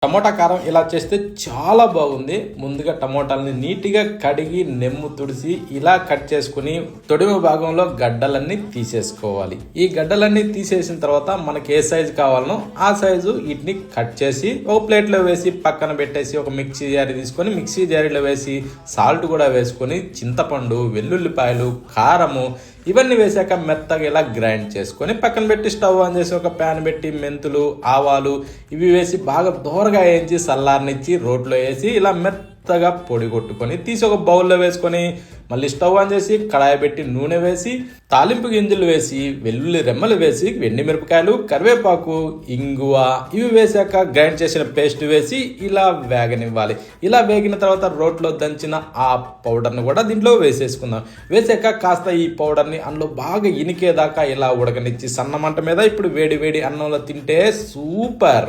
Tomato కారం ఇలా చేస్తే చాలా బాగుంది. ముందుగా టమోటాలని నీట్గా కడిగి నెమ్ము తుడిసి ఇలా కట్ చేసుకుని తొడిమ భాగంలో గడ్డలన్నీ తీసేసుకోవాలి. ఈ గడ్డలన్నీ తీసేసిన తర్వాత మనకి ఏ సైజు కావాలనో ఆ సైజు వీటిని కట్ చేసి ఒక ప్లేట్లో వేసి పక్కన పెట్టేసి ఒక మిక్సీ జారీ తీసుకొని మిక్సీ జారీలో వేసి సాల్ట్ కూడా వేసుకొని చింతపండు, వెల్లుల్లిపాయలు, కారము ఇవన్నీ వేసాక మెత్తగా ఇలా గ్రైండ్ చేసుకొని పక్కన పెట్టి స్టవ్ ఆన్ చేసి ఒక ప్యాన్ పెట్టి మెంతులు, ఆవాలు ఇవి వేసి బాగా దోరగా వేయించి చల్లారనిచ్చి రోట్లో వేసి ఇలా మెత్తగా పొడి కొట్టుకొని తీసి ఒక బౌల్లో వేసుకొని మళ్ళీ స్టవ్ ఆన్ చేసి కడాయి పెట్టి నూనె వేసి తాలింపు గింజలు వేసి వెల్లుల్లి రెమ్మలు వేసి ఎండుమిరపకాయలు, కరివేపాకు, ఇంగువ ఇవి వేసాక గ్రైండ్ చేసిన పేస్ట్ వేసి ఇలా వేగనివ్వాలి. ఇలా వేగిన తర్వాత రోట్లో దంచిన ఆ పౌడర్ని కూడా దీంట్లో వేసేసుకుందాం. వేసాక కాస్త ఈ పౌడర్ని అందులో బాగా ఇనికేదాకా ఇలా ఉడకనిచ్చి సన్న మంట మీద ఇప్పుడు వేడి వేడి అన్నంలో తింటే సూపర్.